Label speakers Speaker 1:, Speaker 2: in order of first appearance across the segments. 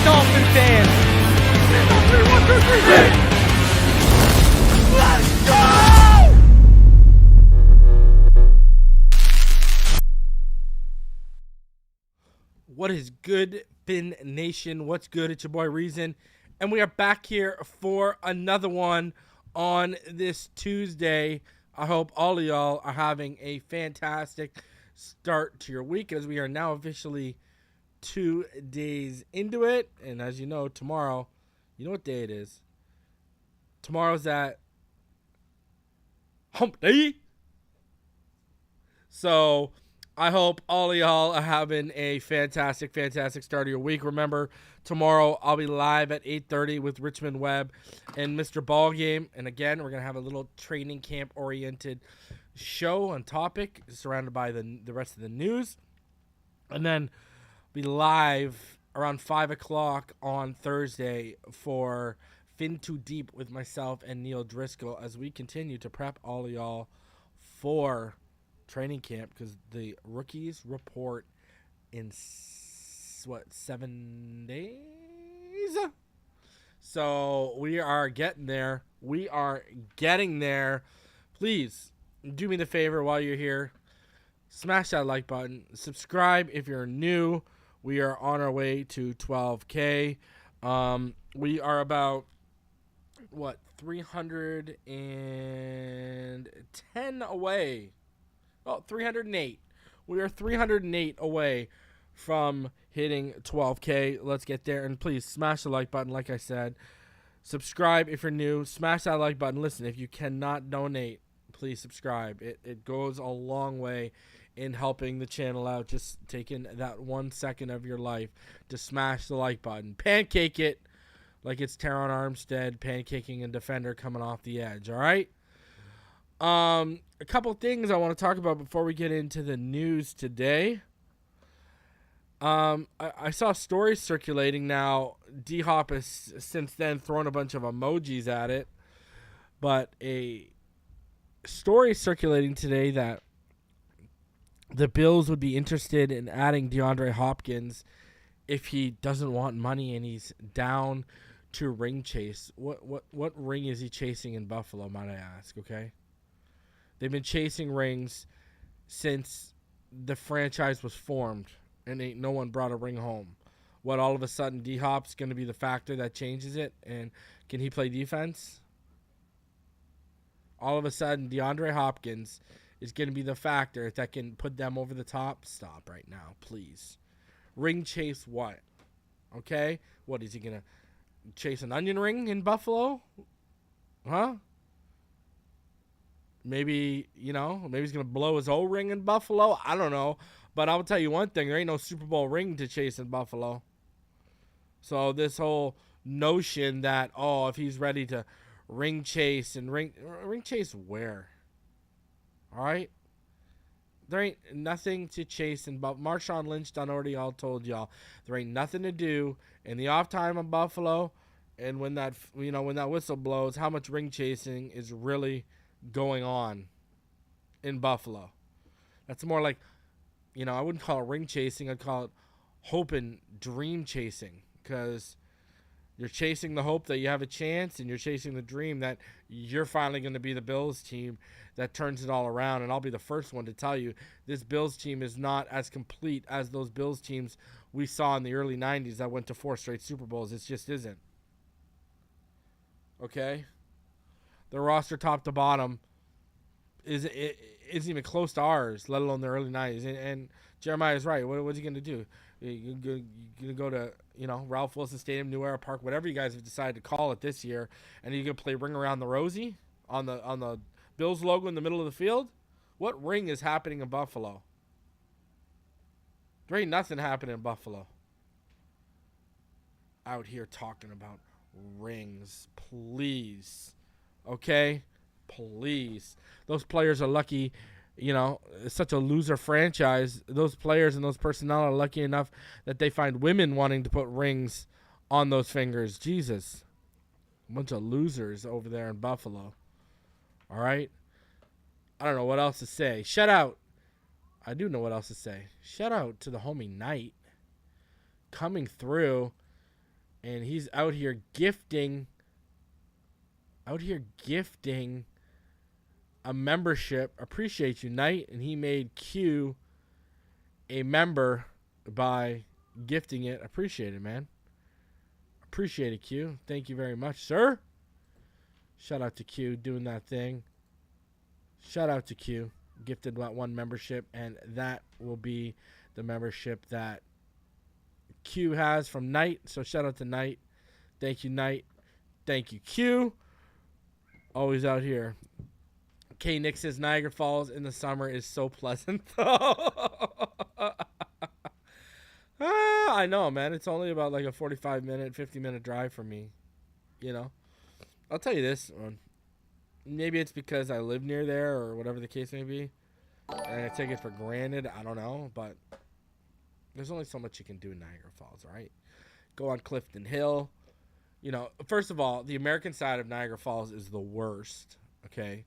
Speaker 1: Dolphin fans. Let's go! What is good, Fin Nation? What's good? It's your boy Reason, and we are back here for another one on this Tuesday. I hope all of y'all are having a fantastic start to your week, as we are now officially 2 days into it. And as you know, tomorrow, you know what day it is? Tomorrow's that hump day. So I hope all of y'all are having a fantastic start of your week. Remember, tomorrow I'll be live at 8:30 with Richmond Webb and Mr. Ballgame. And again, we're going to have a little training camp oriented show on topic surrounded by the rest of the news. And then be live around 5 o'clock on Thursday for Fin Too Deep with myself and Neil Driscoll as we continue to prep all of y'all for training camp, because the rookies report in 7 days. So we are getting there. Please do me the favor while you're here. Smash that like button. Subscribe if you're new. We are on our way to 12K. We are about, 310 away. Oh, 308. We are 308 away from hitting 12K. Let's get there. And please smash the like button, like I said. Subscribe if you're new. Smash that like button. Listen, if you cannot donate, please subscribe. It goes a long way in helping the channel out. Just taking that 1 second of your life to smash the like button. Pancake it like it's Teron Armstead pancaking a defender coming off the edge, all right? A couple things I want to talk about before we get into the news today. I saw stories circulating now. DHop has since then thrown a bunch of emojis at it. But a story circulating today that the Bills would be interested in adding DeAndre Hopkins if he doesn't want money and he's down to ring chase. What ring is he chasing in Buffalo, might I ask, okay? They've been chasing rings since the franchise was formed, and ain't no one brought a ring home. What, all of a sudden DHop's going to be the factor that changes it? And can he play defense? All of a sudden DeAndre Hopkins is going to be the factor that can put them over the top? Stop right now, please. Ring chase what? Okay? What, is he going to chase an onion ring in Buffalo? Huh? Maybe, maybe he's going to blow his O-ring in Buffalo. I don't know. But I'll tell you one thing. There ain't no Super Bowl ring to chase in Buffalo. So this whole notion that, if he's ready to ring chase and ring chase where? All right? There ain't nothing to chase in Buffalo. Marshawn Lynch done already all told y'all. There ain't nothing to do in the off time in Buffalo. And when that whistle blows, how much ring chasing is really going on in Buffalo? That's more like, I wouldn't call it ring chasing. I'd call it hope and dream chasing, because you're chasing the hope that you have a chance, and you're chasing the dream that you're finally going to be the Bills team that turns it all around. And I'll be the first one to tell you, this Bills team is not as complete as those Bills teams we saw in the early 90s that went to 4 straight Super Bowls. It just isn't. Okay? Their roster top to bottom isn't even close to ours, let alone the early 90s. And Jeremiah is right. What's he going to do? You're going to go to, Ralph Wilson Stadium, New Era Park, whatever you guys have decided to call it this year, and you're going to play Ring Around the Rosie on the Bills logo in the middle of the field? What ring is happening in Buffalo? There ain't nothing happening in Buffalo. Out here talking about rings. Please. Okay? Please. Those players are lucky. It's such a loser franchise. Those players and those personnel are lucky enough that they find women wanting to put rings on those fingers. Jesus. A bunch of losers over there in Buffalo. All right? I don't know what else to say. Shout out. I do know what else to say. Shout out to the homie Knight coming through, and he's out here gifting a membership. Appreciate you, Knight. And he made Q a member by gifting it. Appreciate it, man. Appreciate it, Q. Thank you very much, sir. Shout out to Q doing that thing. Shout out to Q. Gifted that one membership, and that will be the membership that Q has from Knight. So shout out to Knight. Thank you, Knight. Thank you, Q. Always out here. K. Nick says Niagara Falls in the summer is so pleasant. I know, man. It's only about like a 45-minute, 50-minute drive for me. I'll tell you this one. Maybe it's because I live near there or whatever the case may be, and I take it for granted. I don't know, but there's only so much you can do in Niagara Falls, right? Go on Clifton Hill. First of all, the American side of Niagara Falls is the worst, okay?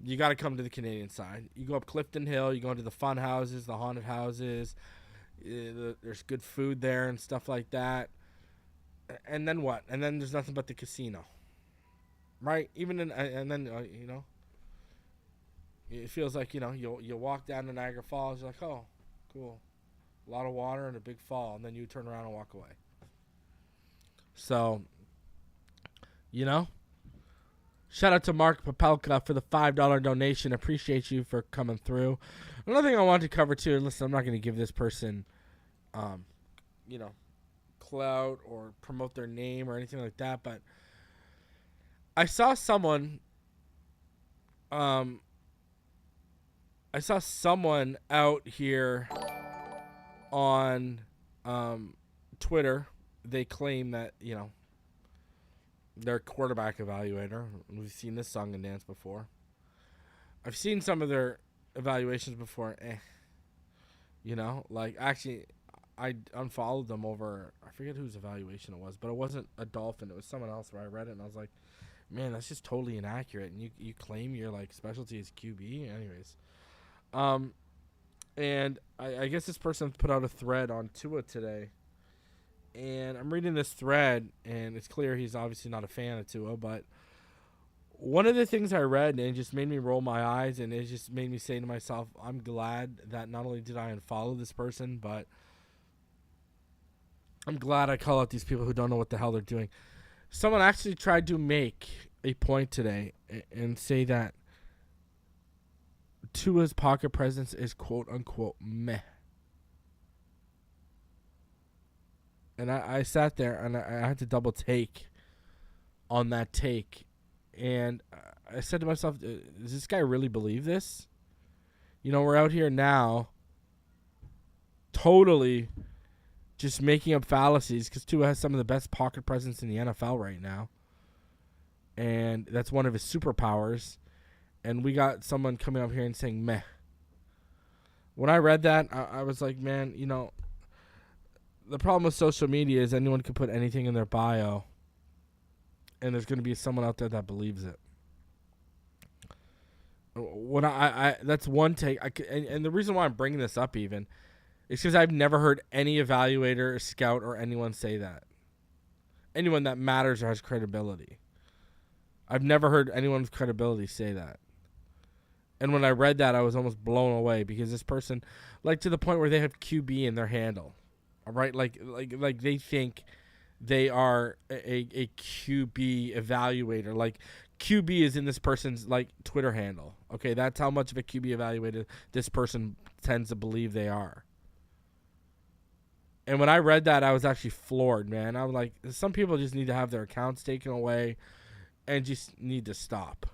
Speaker 1: You got to come to the Canadian side. You go up Clifton Hill. You go into the fun houses, the haunted houses. There's good food there and stuff like that. And then what? And then there's nothing but the casino. Right, and then it feels like you walk down to Niagara Falls. You're like, oh, cool, a lot of water and a big fall, and then you turn around and walk away. So, shout out to Mark Papelka for the $5 donation. Appreciate you for coming through. Another thing I wanted to cover too. Listen, I'm not going to give this person, clout or promote their name or anything like that, but I saw someone out here on Twitter. They claim that, they're a quarterback evaluator. We've seen this song and dance before. I've seen some of their evaluations before. Actually, I unfollowed them over, I forget whose evaluation it was, but it wasn't a Dolphin. It was someone else where I read it, and I was like, man, that's just totally inaccurate. And you claim your specialty is QB, anyways. And I guess this person put out a thread on Tua today, and I'm reading this thread, and it's clear he's obviously not a fan of Tua. But one of the things I read, and it just made me roll my eyes, and it just made me say to myself, I'm glad that not only did I unfollow this person, but I'm glad I call out these people who don't know what the hell they're doing. Someone actually tried to make a point today and say that Tua's pocket presence is quote-unquote meh. And I sat there and I had to double take on that take. And I said to myself, does this guy really believe this? We're out here now totally just making up fallacies because Tua has some of the best pocket presence in the NFL right now. And that's one of his superpowers. And we got someone coming up here and saying, meh. When I read that, I was like, man, the problem with social media is anyone can put anything in their bio. And there's going to be someone out there that believes it. When that's one take. And the reason why I'm bringing this up even is because I've never heard any evaluator, scout, or anyone say that. Anyone that matters or has credibility. I've never heard anyone with credibility say that. And when I read that, I was almost blown away because this person, to the point where they have QB in their handle, all right? Like they think they are a QB evaluator. Like QB is in this person's like Twitter handle. Okay, that's how much of a QB evaluator this person tends to believe they are. And when I read that, I was actually floored, man. I was like, some people just need to have their accounts taken away and just need to stop.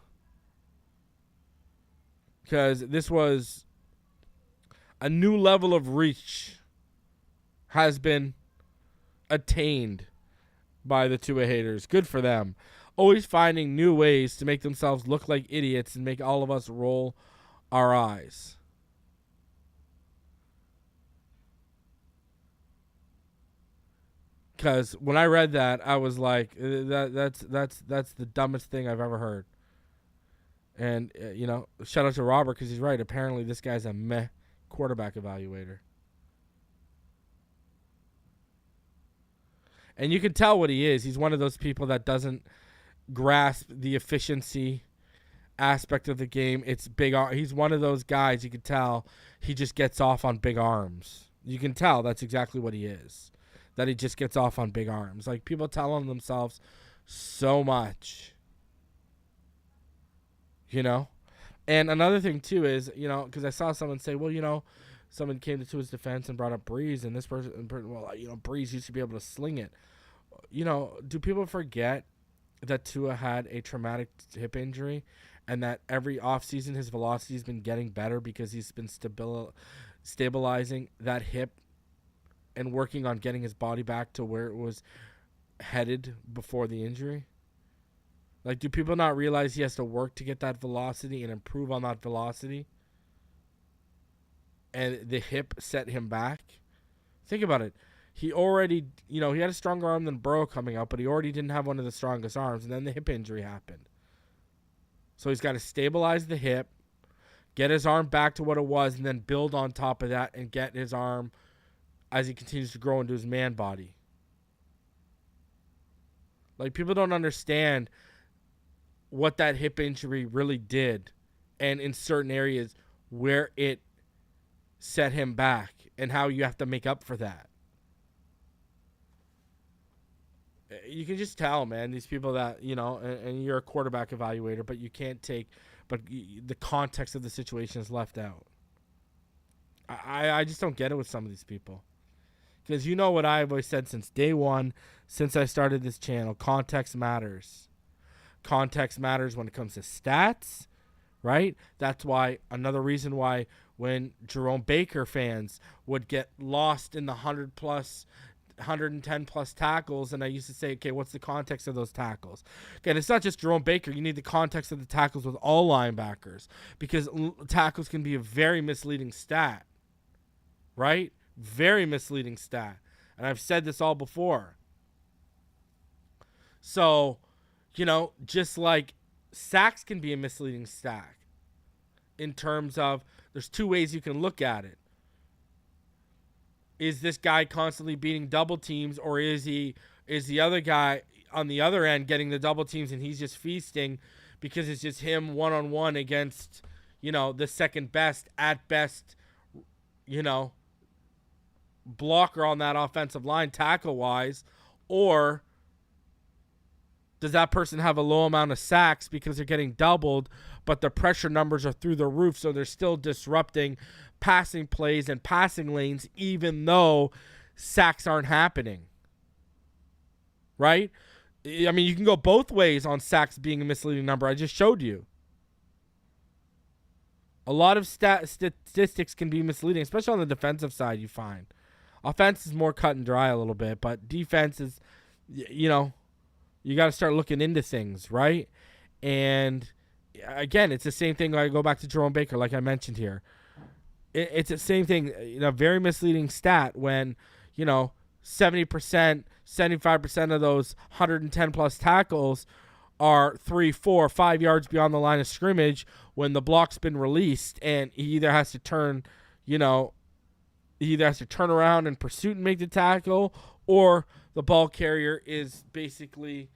Speaker 1: Because this was a new level of reach has been attained by the Tua haters. Good for them. Always finding new ways to make themselves look like idiots and make all of us roll our eyes. Because when I read that, I was like, that's the dumbest thing I've ever heard. And, shout out to Robert because he's right. Apparently, this guy's a meh quarterback evaluator. And you can tell what he is. He's one of those people that doesn't grasp the efficiency aspect of the game. It's big. He's one of those guys you can tell he just gets off on big arms. You can tell that's exactly what he is. That he just gets off on big arms. Like, people telling themselves so much. And another thing, too, is, because I saw someone say, well, someone came to his defense and brought up Breeze, and this person, Breeze used to be able to sling it. Do people forget that Tua had a traumatic hip injury and that every offseason his velocity has been getting better because he's been stabilizing that hip and working on getting his body back to where it was headed before the injury? Like, do people not realize he has to work to get that velocity and improve on that velocity? And the hip set him back? Think about it. He already, he had a stronger arm than Burrow coming out, but he already didn't have one of the strongest arms, and then the hip injury happened. So he's got to stabilize the hip, get his arm back to what it was, and then build on top of that and get his arm as he continues to grow into his man body. Like, people don't understand what that hip injury really did, and in certain areas where it set him back and how you have to make up for that. You can just tell, man, these people that, and you're a quarterback evaluator, but you can't the context of the situation is left out. I just don't get it with some of these people. Because you know what I've always said since day one, since I started this channel, context matters. Context matters when it comes to stats, right? That's why, another reason why when Jerome Baker fans would get lost in the 110 plus tackles, and I used to say, okay, what's the context of those tackles? Again, it's not just Jerome Baker. You need the context of the tackles with all linebackers, because tackles can be a very misleading stat, right? Very misleading stat. And I've said this all before. So, just like sacks can be a misleading stat in terms of there's two ways you can look at it. Is this guy constantly beating double teams, or is the other guy on the other end getting the double teams and he's just feasting because it's just him one-on-one against, the second best, at best, blocker on that offensive line tackle-wise, or does that person have a low amount of sacks because they're getting doubled, but the pressure numbers are through the roof, so they're still disrupting passing plays and passing lanes even though sacks aren't happening, right? I mean, you can go both ways on sacks being a misleading number. I just showed you. A lot of statistics can be misleading, especially on the defensive side, you find. Offense is more cut and dry a little bit, but defense is, you got to start looking into things, right? And again, it's the same thing. I go back to Jerome Baker, like I mentioned here. It's the same thing, very misleading stat when, 70%, 75% of those 110 plus tackles are 3, 4, 5 yards beyond the line of scrimmage when the block's been released, and he either has to turn, around in pursuit and make the tackle, or the ball carrier is basically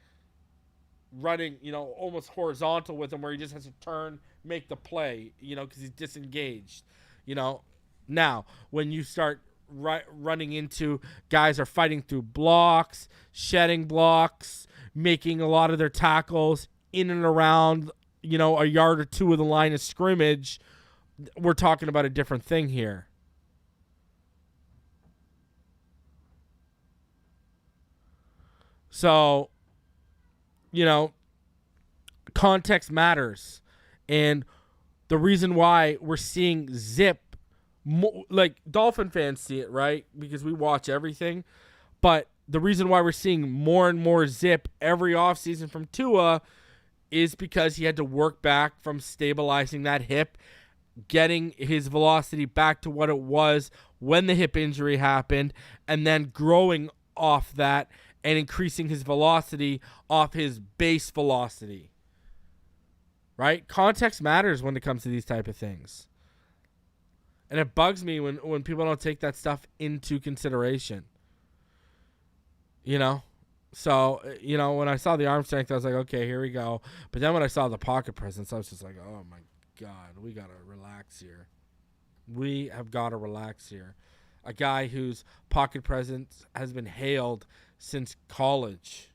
Speaker 1: running, almost horizontal with him where he just has to turn, make the play, because he's disengaged. Now, when you start running into guys are fighting through blocks, shedding blocks, making a lot of their tackles in and around, a yard or two of the line of scrimmage, we're talking about a different thing here. So, context matters. And the reason why we're seeing zip, like Dolphin fans see it, right? Because we watch everything. But the reason why we're seeing more and more zip every offseason from Tua is because he had to work back from stabilizing that hip, getting his velocity back to what it was when the hip injury happened, and then growing off that and increasing his velocity off his base velocity. Right? Context matters when it comes to these type of things. And it bugs me when people don't take that stuff into consideration. So, when I saw the arm strength, I was like, okay, here we go. But then when I saw the pocket presence, I was just like, oh my God, we got to relax here. We have got to relax here. A guy whose pocket presence has been hailed since college.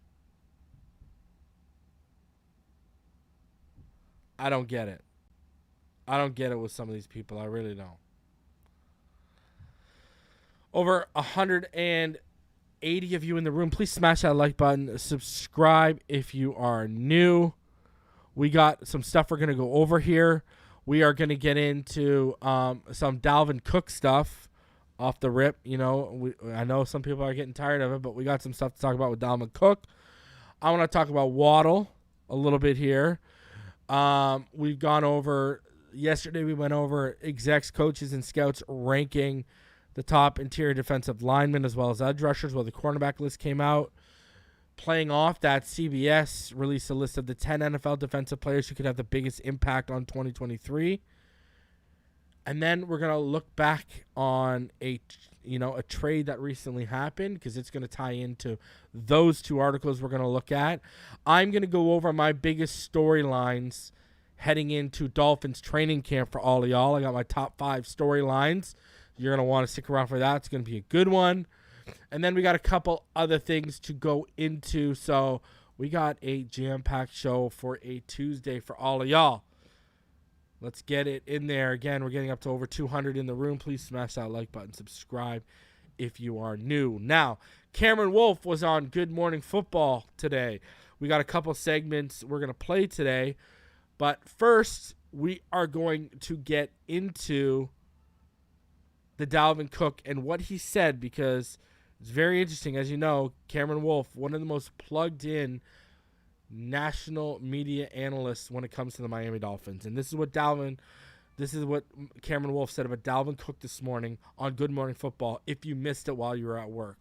Speaker 1: I don't get it. I don't get it with some of these people. I really don't. Over 180 of you in the room. Please smash that like button. Subscribe if you are new. We got some stuff we're going to go over here. We are going to get into some Dalvin Cook stuff off the rip. I know some people are getting tired of it, but we got some stuff to talk about with Dalvin Cook. I want to talk about Waddle a little bit here. We've gone over, yesterday we went over execs, coaches, and scouts ranking the top interior defensive linemen as well as edge rushers. Well, the cornerback list came out. Playing off that, CBS released a list of the 10 NFL defensive players who could have the biggest impact on 2023. And then we're going to look back on a trade that recently happened, because it's going to tie into those two articles we're going to look at. I'm going to go over my biggest storylines heading into Dolphins training camp for all of y'all. I got my top 5 storylines. You're going to want to stick around for that. It's going to be a good one. And then we got a couple other things to go into. So we got a jam-packed show for a Tuesday for all of y'all. Let's get it in there. Again, we're getting up to over 200 in the room. Please smash that like button. Subscribe if you are new. Now, Cameron Wolf was on Good Morning Football today. We got a couple segments we're going to play today. But first, we are going to get into the Dalvin Cook and what he said, because it's very interesting. As you know, Cameron Wolf, one of the most plugged in national media analysts when it comes to the Miami Dolphins. And this is what Cameron Wolf said about Dalvin Cook this morning on Good Morning Football, if you missed it while you were at work.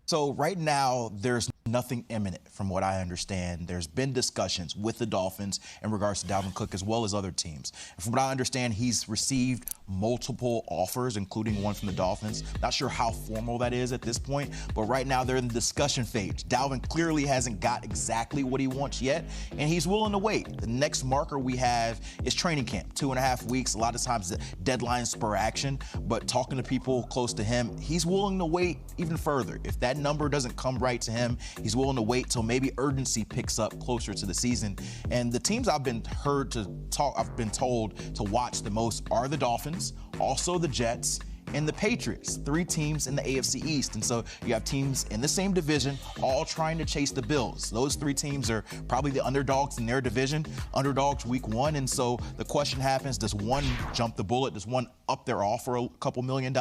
Speaker 2: So right now, there's nothing imminent from what I understand. There's been discussions with the Dolphins in regards to Dalvin Cook as well as other teams. And from what I understand, he's received multiple offers, including one from the Dolphins. Not sure how formal that is at this point, but right now they're in the discussion phase. Dalvin clearly hasn't got exactly what he wants yet, and he's willing to wait. The next marker we have is training camp, 2.5 weeks. A lot of times the deadlines spur action, but talking to people close to him, he's willing to wait even further. If that number doesn't come right to him, he's willing to wait till maybe urgency picks up closer to the season. And the teams I've been told to watch the most are the Dolphins, also the Jets, and the Patriots, 3 teams in the AFC East. And so you have teams in the same division all trying to chase the Bills. Those 3 teams are probably the underdogs in their division, underdogs week 1. And so the question happens, does one jump the bullet? Does one up their offer a couple $1 million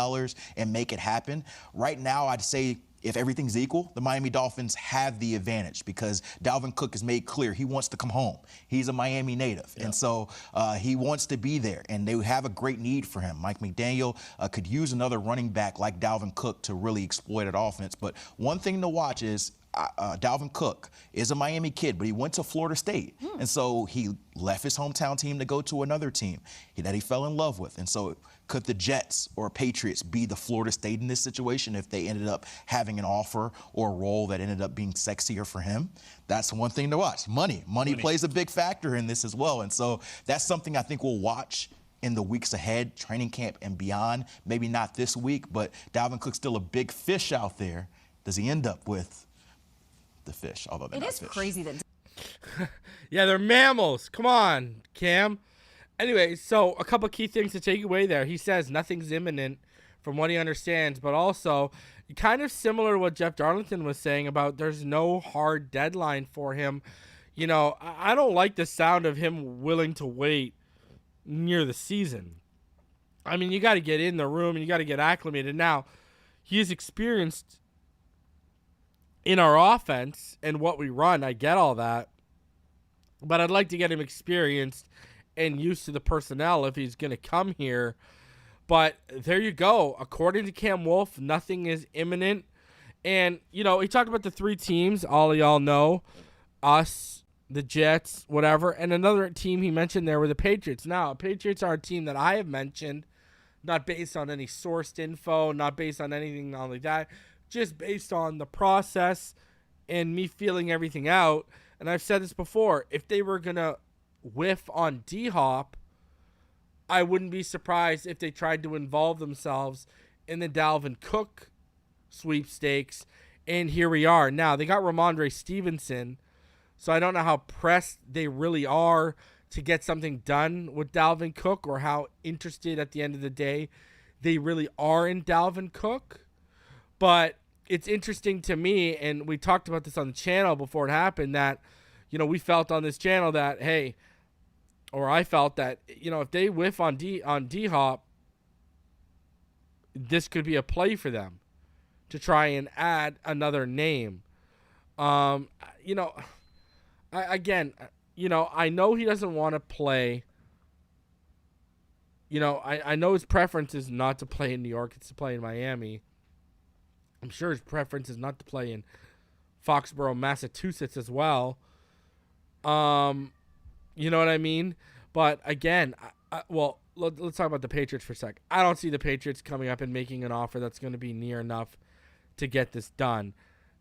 Speaker 2: and make it happen? Right now, I'd say if everything's equal, the Miami Dolphins have the advantage because Dalvin Cook has made clear he wants to come home. He's a Miami native, and so he wants to be there, and they have a great need for him. Mike McDaniel could use another running back like Dalvin Cook to really exploit that offense. But one thing to watch is Dalvin Cook is a Miami kid, but he went to Florida State. And so he left his hometown team to go to another team that he fell in love with. And so could the Jets or Patriots be the Florida State in this situation if they ended up having an offer or a role that ended up being sexier for him? That's one thing to watch. Money plays a big factor in this as well. And so that's something I think we'll watch in the weeks ahead, training camp and beyond. Maybe not this week, but Dalvin Cook's still a big fish out there. Does he end up with the fish, although they're not fish?
Speaker 3: It is crazy that
Speaker 1: Yeah, they're mammals. Come on, Cam. Anyway, so a couple key things to take away there. He says nothing's imminent from what he understands, but also kind of similar to what Jeff Darlington was saying about there's no hard deadline for him. You know, I don't like the sound of him willing to wait near the season. I mean, you got to get in the room and you got to get acclimated. Now, he's experienced in our offense and what we run. I get all that. But I'd like to get him experienced and used to the personnel if he's going to come here. But there you go. According to Cam Wolf, nothing is imminent. And, you know, he talked about the three teams. All of y'all know. Us, the Jets, whatever. And another team he mentioned there were the Patriots. Now, Patriots are a team that I have mentioned, not based on any sourced info, not based on anything like that, just based on the process and me feeling everything out. And I've said this before, if they were going to whiff on DHop, I wouldn't be surprised if they tried to involve themselves in the Dalvin Cook sweepstakes. And here we are. Now, they got Ramondre Stevenson, so I don't know how pressed they really are to get something done with Dalvin Cook or how interested at the end of the day they really are in Dalvin Cook. But it's interesting to me, and we talked about this on the channel before it happened, that, you know, we felt on this channel that, hey, or I felt that, you know, if they whiff on DHop, this could be a play for them to try and add another name. You know, I know he doesn't want to play. You know, I know his preference is not to play in New York, it's to play in Miami. I'm sure his preference is not to play in Foxborough, Massachusetts as well. You know what I mean? But again, let's talk about the Patriots for a sec. I don't see the Patriots coming up and making an offer that's going to be near enough to get this done.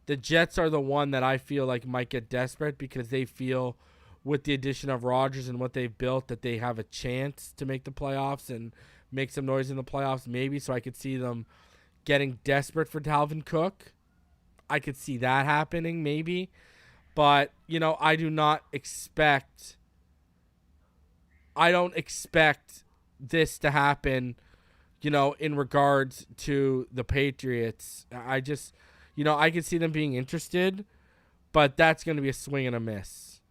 Speaker 1: The Jets are the one that I feel like might get desperate because they feel with the addition of Rodgers and what they've built that they have a chance to make the playoffs and make some noise in the playoffs maybe. So I could see them getting desperate for Dalvin Cook. I could see that happening maybe. But, you know, I don't expect this to happen, you know, in regards to the Patriots. I just, you know, I could see them being interested, but that's going to be a swing and a miss.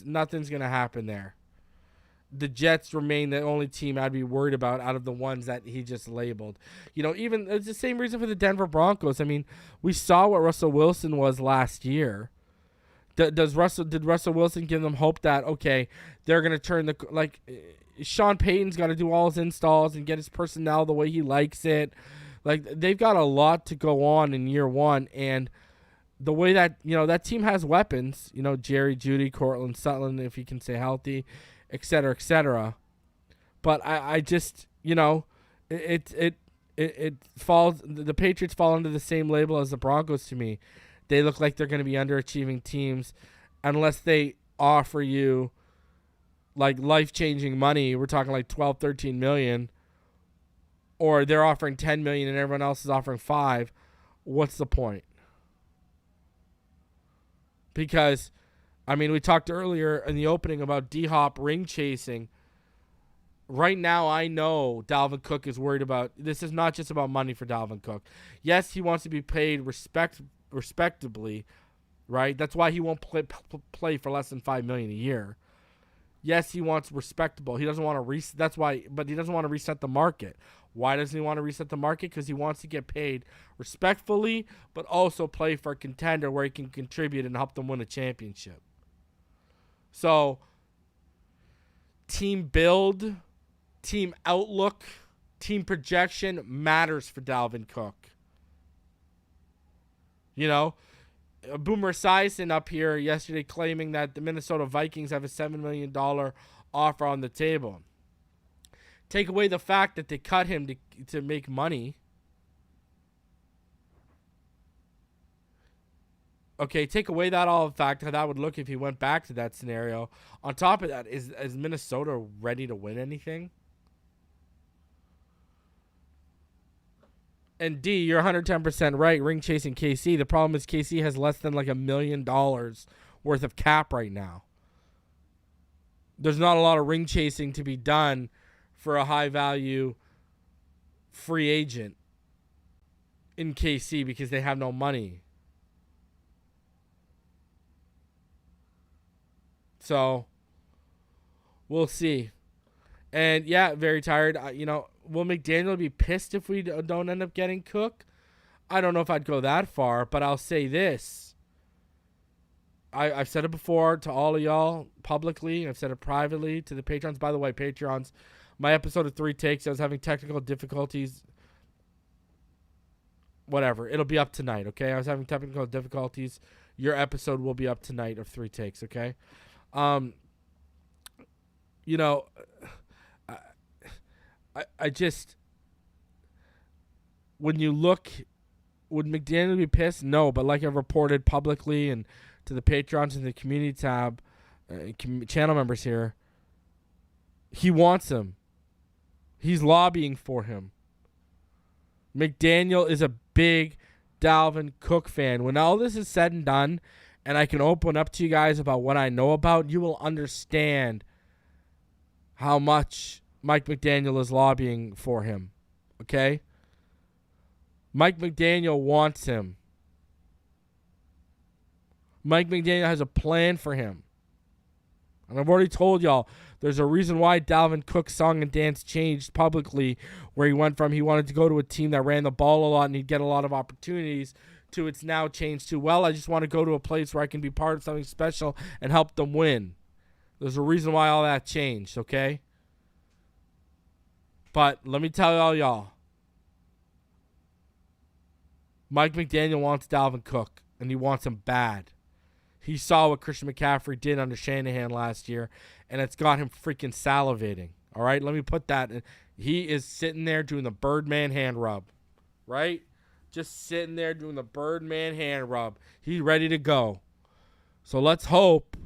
Speaker 1: Nothing's going to happen there. The Jets remain the only team I'd be worried about out of the ones that he just labeled. You know, even it's the same reason for the Denver Broncos. I mean, we saw what Russell Wilson was last year. Did Russell Wilson give them hope that, okay, they're going to turn Sean Payton's got to do all his installs and get his personnel the way he likes it. Like, they've got a lot to go on in year one, and the way that, you know, that team has weapons, you know, Jerry Jeudy, Cortland Sutton, if he can stay healthy, et cetera, et cetera. But I just, you know, it falls, the Patriots fall under the same label as the Broncos to me. They look like they're going to be underachieving teams unless they offer you like life-changing money. We're talking like 12, 13 million, or they're offering 10 million and everyone else is offering 5. What's the point? Because, I mean, we talked earlier in the opening about DHop ring chasing. Right now, I know Dalvin Cook is worried about, this is not just about money for Dalvin Cook. Yes, he wants to be paid respectably, right? That's why he won't play for less than $5 million a year. Yes, he wants respectable. He doesn't want to but he doesn't want to reset the market. Why doesn't he want to reset the market? Because he wants to get paid respectfully, but also play for a contender where he can contribute and help them win a championship. So, team build, team outlook, team projection matters for Dalvin Cook. You know, Boomer Esiason up here yesterday claiming that the Minnesota Vikings have a $7 million offer on the table. Take away the fact that they cut him to make money. Okay, take away that all the fact how that would look if he went back to that scenario. On top of that, is Minnesota ready to win anything? And D, you're 110% right. Ring chasing KC. The problem is KC has less than like $1 million worth of cap right now. There's not a lot of ring chasing to be done for a high value free agent in KC because they have no money. So we'll see. And yeah, very tired. Will McDaniel be pissed if we don't end up getting Cook? I don't know if I'd go that far, but I'll say this. I've said it before to all of y'all publicly. I've said it privately to the Patrons. By the way, Patrons, my episode of 3 Takes, I was having technical difficulties. Whatever. It'll be up tonight, okay? I was having technical difficulties. Your episode will be up tonight of 3 Takes, okay? I just, when you look, would McDaniel be pissed? No, but like I've reported publicly and to the patrons and the community tab, channel members here, he wants him. He's lobbying for him. McDaniel is a big Dalvin Cook fan. When all this is said and done, and I can open up to you guys about what I know about, you will understand how much Mike McDaniel is lobbying for him. Okay? Mike McDaniel wants him. Mike McDaniel has a plan for him. And I've already told y'all, there's a reason why Dalvin Cook's song and dance changed publicly, where he went from he wanted to go to a team that ran the ball a lot and he'd get a lot of opportunities, to it's now changed to, well, I just want to go to a place where I can be part of something special and help them win. There's a reason why all that changed, okay? But let me tell y'all, Mike McDaniel wants Dalvin Cook, and he wants him bad. He saw what Christian McCaffrey did under Shanahan last year, and it's got him freaking salivating. All right, let me put that in. He is sitting there doing the Birdman hand rub, right? Just sitting there doing the Birdman hand rub. He's ready to go. So let's hope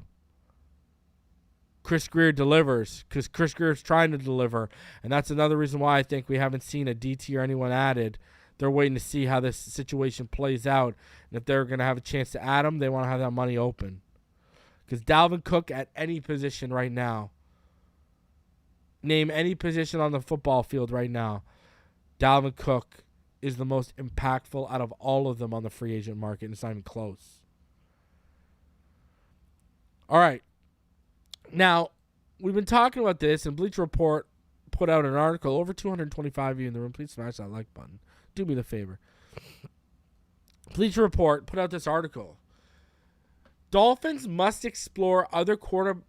Speaker 1: Chris Grier delivers, because Chris Grier is trying to deliver, and that's another reason why I think we haven't seen a DT or anyone added. They're waiting to see how this situation plays out, and if they're going to have a chance to add him, they want to have that money open. Because Dalvin Cook at any position right now, name any position on the football field right now, Dalvin Cook is the most impactful out of all of them on the free agent market, and it's not even close. All right. Now, we've been talking about this, and Bleacher Report put out an article. Over 225 of you in the room. Please smash that like button. Do me the favor. Bleacher Report put out this article. Dolphins must explore other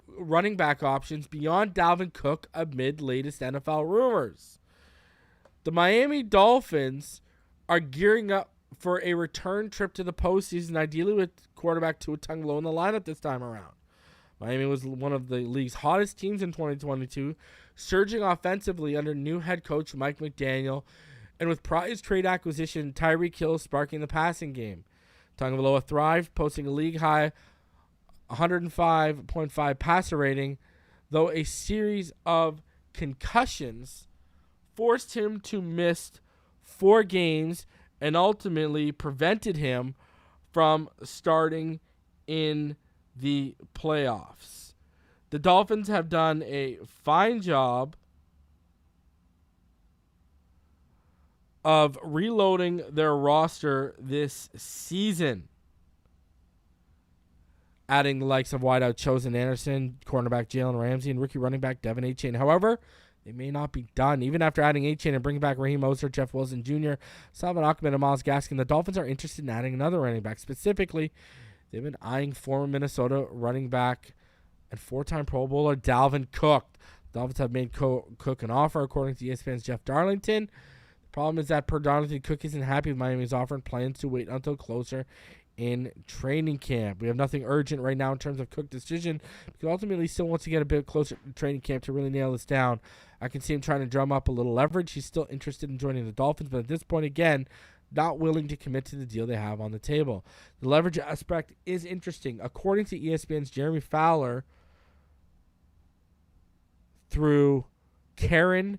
Speaker 1: running back options beyond Dalvin Cook amid latest NFL rumors. The Miami Dolphins are gearing up for a return trip to the postseason, ideally with quarterback Tua Tagovailoa in the lineup this time around. Miami was one of the league's hottest teams in 2022, surging offensively under new head coach Mike McDaniel, and with prize trade acquisition Tyreek Hill sparking the passing game. Tagovailoa thrived, posting a league-high 105.5 passer rating, though a series of concussions forced him to miss 4 games and ultimately prevented him from starting in the playoffs. The Dolphins have done a fine job of reloading their roster this season, adding the likes of wideout Chosen Anderson, cornerback Jalen Ramsey, and rookie running back Devin Achane. However, they may not be done. Even after adding Achane and bringing back Raheem Mostert, Jeff Wilson Jr., Salvin Ahmed, and Myles Gaskin, the Dolphins are interested in adding another running back. Specifically, they've been eyeing former Minnesota running back and 4-time Pro Bowler Dalvin Cook. The Dolphins have made Cook an offer, according to ESPN's Jeff Darlington. The problem is that per Darlington, Cook isn't happy with Miami's offer and plans to wait until closer in training camp. We have nothing urgent right now in terms of Cook's decision, because ultimately he still wants to get a bit closer to training camp to really nail this down. I can see him trying to drum up a little leverage. He's still interested in joining the Dolphins, but at this point, again, not willing to commit to the deal they have on the table. The leverage aspect is interesting. According to ESPN's Jeremy Fowler, through Karen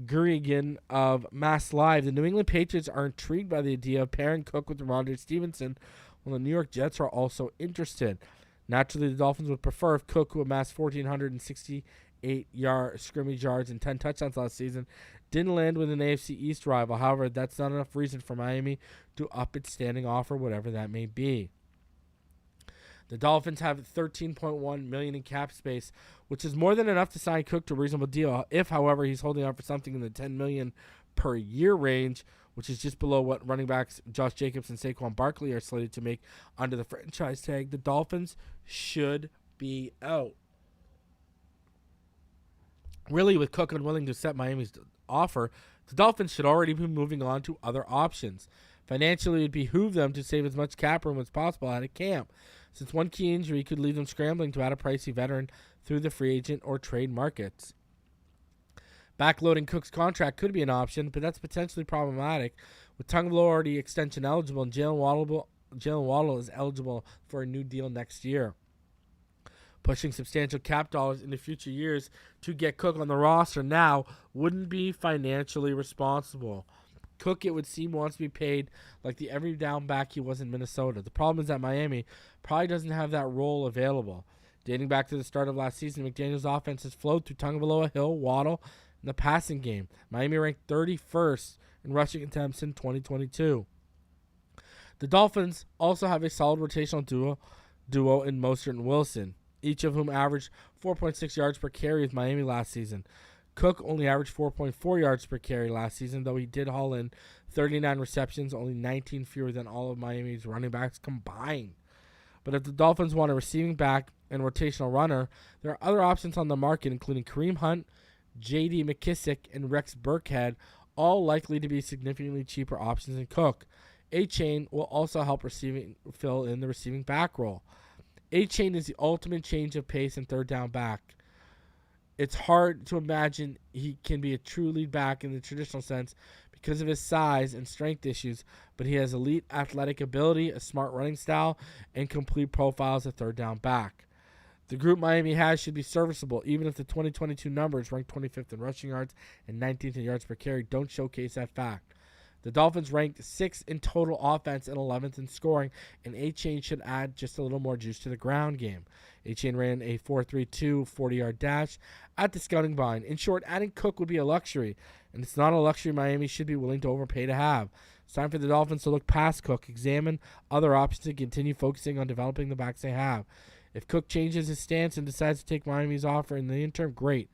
Speaker 1: Gurigan of Mass Live. The New England Patriots are intrigued by the idea of pairing Cook with Ramondre Stevenson, while the New York Jets are also interested. Naturally, the Dolphins would prefer if Cook, who amassed 1,468 scrimmage yards and 10 touchdowns last season, didn't land with an AFC East rival. However, that's not enough reason for Miami to up its standing offer, whatever that may be. The Dolphins have $13.1 million in cap space, which is more than enough to sign Cook to a reasonable deal. If, however, he's holding out for something in the $10 million per year range, which is just below what running backs Josh Jacobs and Saquon Barkley are slated to make under the franchise tag, the Dolphins should be out. Really, with Cook unwilling to accept Miami's offer, the Dolphins should already be moving on to other options. Financially, it would behoove them to save as much cap room as possible out of camp, since one key injury could leave them scrambling to add a pricey veteran through the free agent or trade markets. Backloading Cook's contract could be an option, but that's potentially problematic, with Tagovailoa already extension eligible and Jalen Waddle is eligible for a new deal next year. Pushing substantial cap dollars into future years to get Cook on the roster now wouldn't be financially responsible. Cook, it would seem, wants to be paid like the every down back he was in Minnesota. The problem is that Miami probably doesn't have that role available. Dating back to the start of last season, McDaniel's offense has flowed through Tagovailoa, Hill, Waddle, in the passing game. Miami ranked 31st in rushing attempts in 2022. The Dolphins also have a solid rotational duo in Mostert and Wilson, each of whom averaged 4.6 yards per carry with Miami last season. Cook only averaged 4.4 yards per carry last season, though he did haul in 39 receptions, only 19 fewer than all of Miami's running backs combined. But if the Dolphins want a receiving back and rotational runner, there are other options on the market, including Kareem Hunt, J.D. McKissick, and Rex Burkhead, all likely to be significantly cheaper options than Cook. A-Chain will also help fill in the receiving back role. A-Chain is the ultimate change of pace and third down back. It's hard to imagine he can be a true lead back in the traditional sense because of his size and strength issues, but he has elite athletic ability, a smart running style, and complete profile as a third down back. The group Miami has should be serviceable, even if the 2022 numbers, ranked 25th in rushing yards and 19th in yards per carry, don't showcase that fact. The Dolphins ranked 6th in total offense and 11th in scoring, and A-Chain should add just a little more juice to the ground game. A-Chain ran a 4.32 40-yard dash at the scouting combine. In short, adding Cook would be a luxury, and it's not a luxury Miami should be willing to overpay to have. It's time for the Dolphins to look past Cook, examine other options, and continue focusing on developing the backs they have. If Cook changes his stance and decides to take Miami's offer in the interim, great.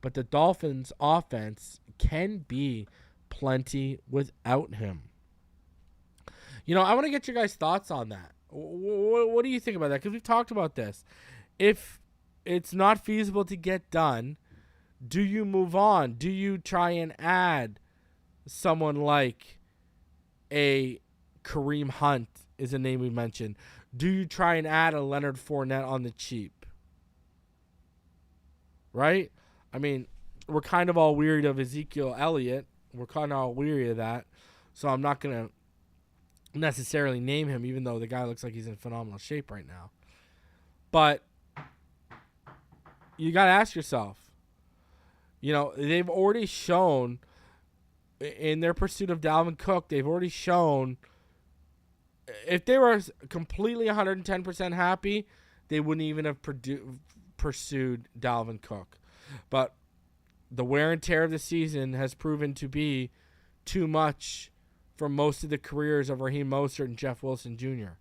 Speaker 1: But the Dolphins' offense can be plenty without him. You know, I want to get your guys' thoughts on that. What do you think about that? Because we've talked about this. If it's not feasible to get done, do you move on? Do you try and add someone like a Kareem Hunt is a name we mentioned? Do you try and add a Leonard Fournette on the cheap? Right? I mean, we're kind of all weary of Ezekiel Elliott. We're kind of all weary of that. So I'm not going to necessarily name him, even though the guy looks like he's in phenomenal shape right now. But you got to ask yourself, you know, they've already shown in their pursuit of Dalvin Cook, they've already shown if they were completely 110% happy, they wouldn't even have pursued Dalvin Cook. But the wear and tear of the season has proven to be too much for most of the careers of Raheem Mostert and Jeff Wilson Jr.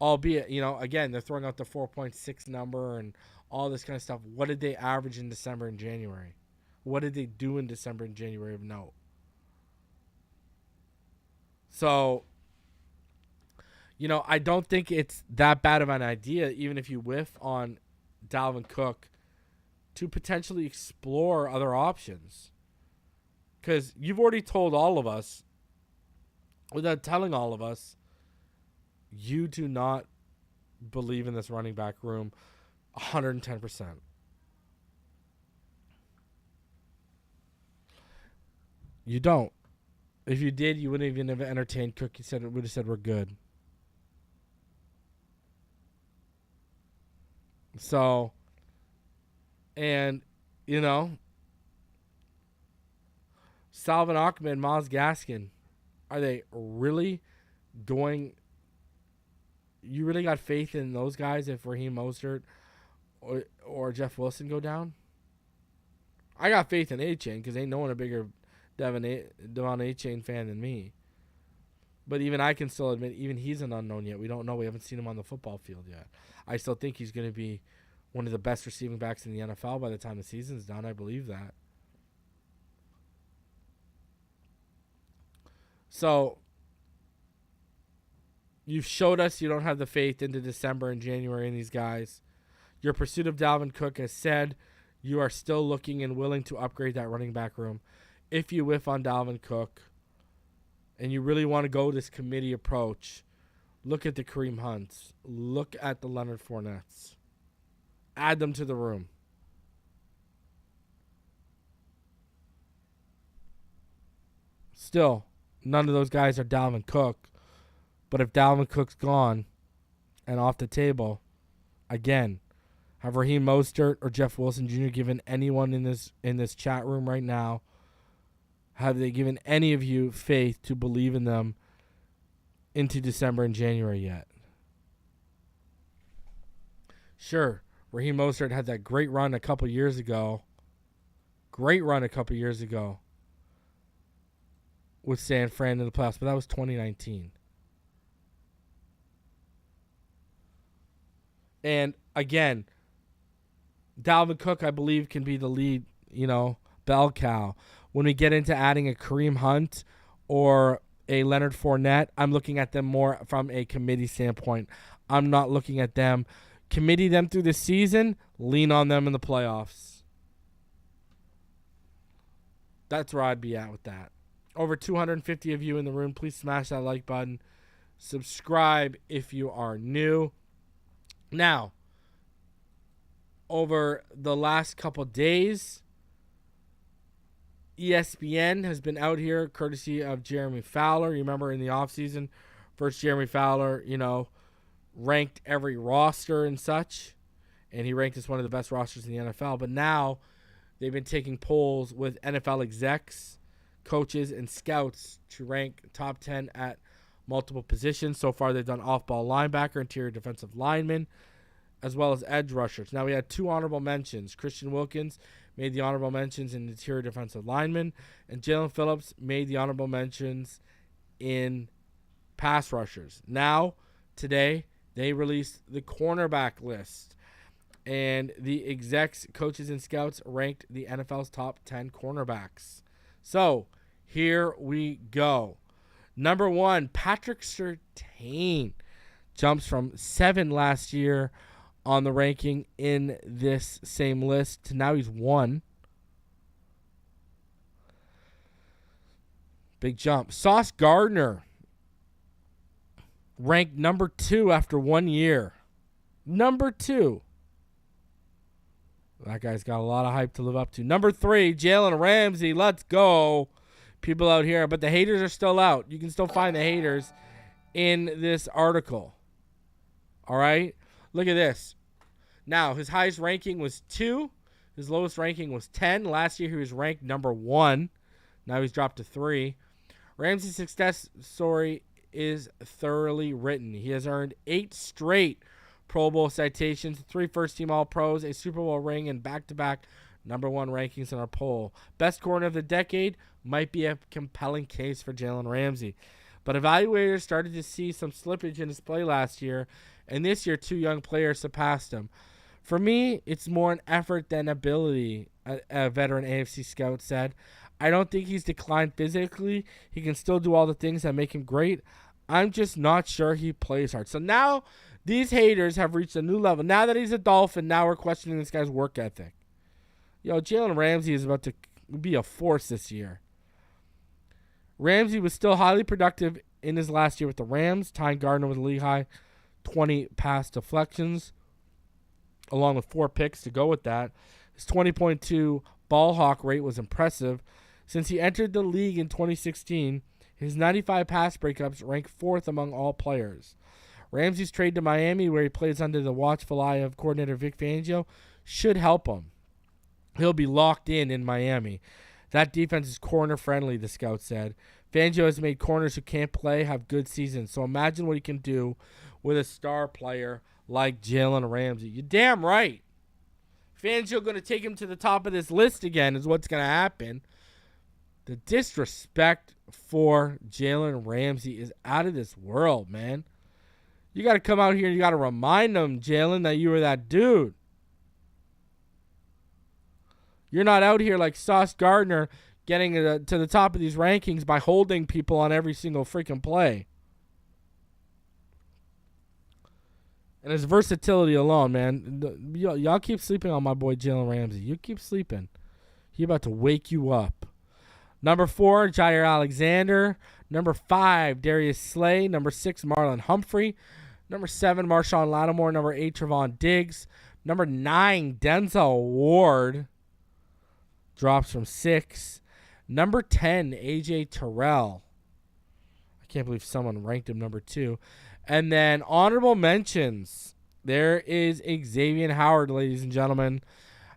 Speaker 1: Albeit, you know, again, they're throwing out the 4.6 number and all this kind of stuff. What did they average in December and January? What did they do in December and January of note? So, you know, I don't think it's that bad of an idea, even if you whiff on Dalvin Cook, to potentially explore other options. Because you've already told all of us, without telling all of us, you do not believe in this running back room 110%. You don't. If you did, you wouldn't even have entertained Cook. You would have said we're good. So, and, you know, Salvin Ahmed, Myles Gaskin. Are they really going? You really got faith in those guys if Raheem Mostert or Jeff Wilson go down? I got faith in A-Chain because ain't no one a bigger Devon A-Chain fan than me. But even I can still admit, even he's an unknown yet. We don't know. We haven't seen him on the football field yet. I still think he's going to be one of the best receiving backs in the NFL by the time the season's done. I believe that. So, you've showed us you don't have the faith into December and January in these guys. Your pursuit of Dalvin Cook has said you are still looking and willing to upgrade that running back room. If you whiff on Dalvin Cook and you really want to go this committee approach, look at the Kareem Hunts. Look at the Leonard Fournettes. Add them to the room. Still, none of those guys are Dalvin Cook. But if Dalvin Cook's gone and off the table, again, have Raheem Mostert or Jeff Wilson Jr. given anyone in this chat room right now, have they given any of you faith to believe in them into December and January yet? Sure, Raheem Mostert had that great run a couple years ago. With San Fran in the playoffs, but that was 2019. And again, Dalvin Cook, I believe, can be the lead, bell cow. When we get into adding a Kareem Hunt or a Leonard Fournette, I'm looking at them more from a committee standpoint. I'm not looking at them. Committee them through the season, lean on them in the playoffs. That's where I'd be at with that. Over 250 of you in the room, please smash that like button. Subscribe if you are new. Now, over the last couple days, ESPN has been out here courtesy of Jeremy Fowler. You remember in the offseason, first Jeremy Fowler, ranked every roster and such, and he ranked as one of the best rosters in the NFL. But now they've been taking polls with NFL execs, coaches, and scouts to rank top 10 at multiple positions. So far, they've done off-ball linebacker, interior defensive lineman, as well as edge rushers. Now, we had 2 honorable mentions. Christian Wilkins made the honorable mentions in interior defensive lineman, and Jalen Phillips made the honorable mentions in pass rushers. Now, today, they released the cornerback list, and the execs, coaches, and scouts ranked the NFL's top 10 cornerbacks. So, here we go. Number 1, Patrick Surtain jumps from 7 last year on the ranking in this same list to now he's 1. Big jump. Sauce Gardner ranked number 2 after 1 year. Number 2. That guy's got a lot of hype to live up to. Number 3, Jalen Ramsey. Let's go. People out here, but the haters are still out. You can still find the haters in this article. All right? Look at this. Now, his highest ranking was 2. His lowest ranking was 10. Last year, he was ranked number 1. Now he's dropped to 3. Ramsey's success story is thoroughly written. He has earned 8 straight Pro Bowl citations, 3 first-team All-Pros, a Super Bowl ring, and back-to-back number 1 rankings in our poll. Best corner of the decade might be a compelling case for Jalen Ramsey. But evaluators started to see some slippage in his play last year, and this year 2 young players surpassed him. For me, it's more an effort than ability, a veteran AFC scout said. I don't think he's declined physically. He can still do all the things that make him great. I'm just not sure he plays hard. So now these haters have reached a new level. Now that he's a Dolphin, now we're questioning this guy's work ethic. Jalen Ramsey is about to be a force this year. Ramsey was still highly productive in his last year with the Rams, tying Gardner with a league high 20 pass deflections, along with 4 picks to go with that. His 20.2 ball hawk rate was impressive. Since he entered the league in 2016, his 95 pass breakups rank 4th among all players. Ramsey's trade to Miami, where he plays under the watchful eye of coordinator Vic Fangio, should help him. He'll be locked in Miami. That defense is corner-friendly, the scout said. Fangio has made corners who can't play have good seasons, so imagine what he can do with a star player like Jalen Ramsey. You're damn right. Fangio going to take him to the top of this list again is what's going to happen. The disrespect for Jalen Ramsey is out of this world, man. You got to come out here and you got to remind them, Jalen, that you were that dude. You're not out here like Sauce Gardner getting to the top of these rankings by holding people on every single freaking play. And his versatility alone, man. Y'all keep sleeping on my boy Jalen Ramsey. You keep sleeping. He about to wake you up. Number 4, Jair Alexander. Number 5, Darius Slay. Number 6, Marlon Humphrey. Number 7, Marshawn Lattimore. Number 8, Trevon Diggs. Number 9, Denzel Ward. Drops from 6. Number 10, AJ Terrell. I can't believe someone ranked him number 2. And then honorable mentions. There is Xavien Howard, ladies and gentlemen.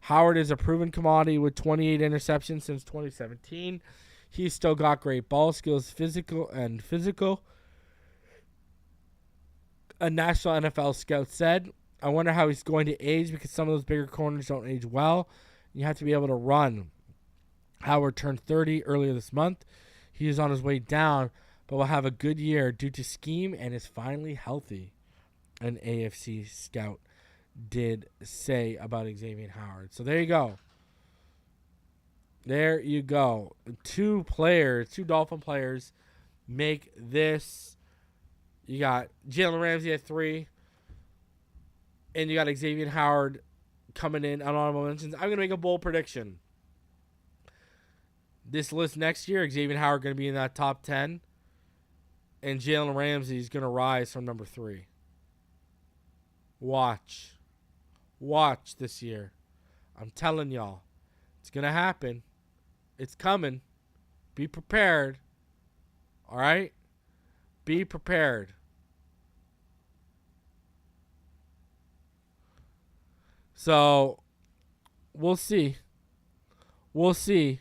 Speaker 1: Howard is a proven commodity with 28 interceptions since 2017. He's still got great ball skills, physical. A national NFL scout said, I wonder how he's going to age because some of those bigger corners don't age well. You have to be able to run. Howard turned 30 earlier this month. He is on his way down, but will have a good year due to scheme and is finally healthy. An AFC scout did say about Xavien Howard. So there you go. There you go. Two Dolphin players make this. You got Jalen Ramsey at 3. And you got Xavien Howard coming in on honorable mentions. I'm going to make a bold prediction. This list next year, Xavien Howard going to be in that top 10. And Jalen Ramsey is going to rise from number 3. Watch this year. I'm telling y'all. It's going to happen. It's coming. Be prepared. All right? Be prepared. So, we'll see. We'll see.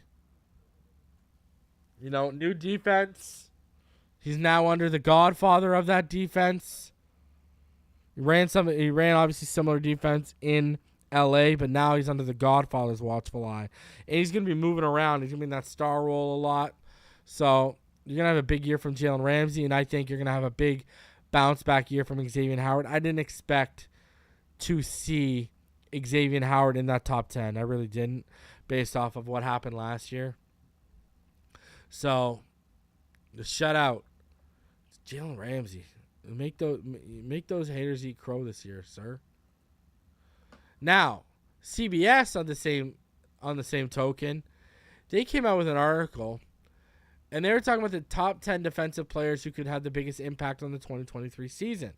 Speaker 1: You know, new defense. He's now under the godfather of that defense. He ran obviously similar defense in LA, but now he's under the godfather's watchful eye. And he's going to be moving around. He's going to be in that star role a lot. So, you're going to have a big year from Jalen Ramsey, and I think you're going to have a big bounce back year from Xavien Howard. I didn't expect to see Xavien Howard in that top 10. I really didn't, based off of what happened last year. So, the shutout. It's Jalen Ramsey. Make those haters eat crow this year, sir. Now, CBS on the same token, they came out with an article, and they were talking about the top 10 defensive players who could have the biggest impact on the 2023 season.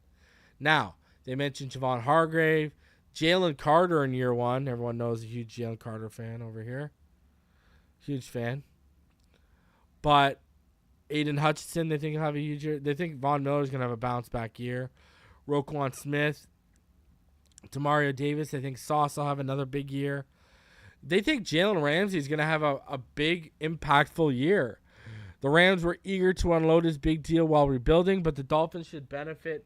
Speaker 1: Now, they mentioned Javon Hargrave, Jalen Carter in year 1. Everyone knows a huge Jalen Carter fan over here. Huge fan. But Aiden Hutchinson, they think he'll have a huge year. They think Von Miller's going to have a bounce back year. Roquan Smith, Demario Davis, they think Sauce will have another big year. They think Jalen Ramsey is going to have a big, impactful year. The Rams were eager to unload his big deal while rebuilding, but the Dolphins should benefit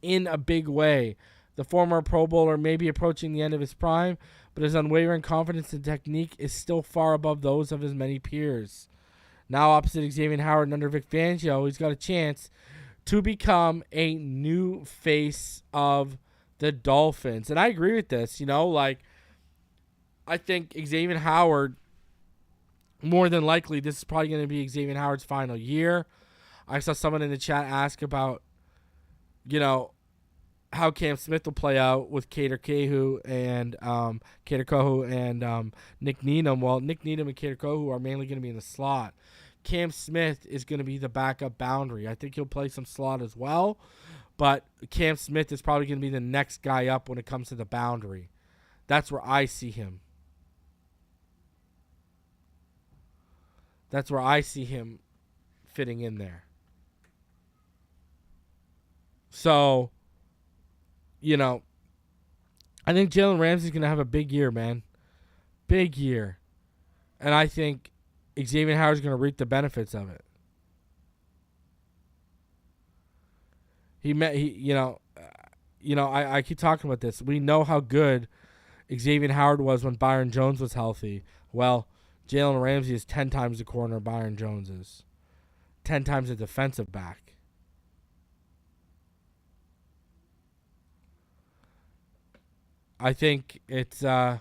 Speaker 1: in a big way. The former Pro Bowler may be approaching the end of his prime, but his unwavering confidence and technique is still far above those of his many peers. Now opposite Xavien Howard and under Vic Fangio, he's got a chance to become a new face of the Dolphins. And I agree with this. You know, like, I think Xavien Howard, more than likely, this is probably going to be Xavien Howard's final year. I saw someone in the chat ask about, you know, how Cam Smith will play out with Kader Kohou and Nick Needham. Well, Nick Needham and Kader Kohou are mainly going to be in the slot. Cam Smith is going to be the backup boundary. I think he'll play some slot as well, but Cam Smith is probably going to be the next guy up when it comes to the boundary. That's where I see him. That's where I see him fitting in there. So, you know, I think Jalen Ramsey's going to have a big year, man. Big year. And I think Xavien Howard's going to reap the benefits of it. I keep talking about this. We know how good Xavien Howard was when Byron Jones was healthy. Well, Jalen Ramsey is 10 times the corner Byron Jones is. 10 times a defensive back. I think it's it's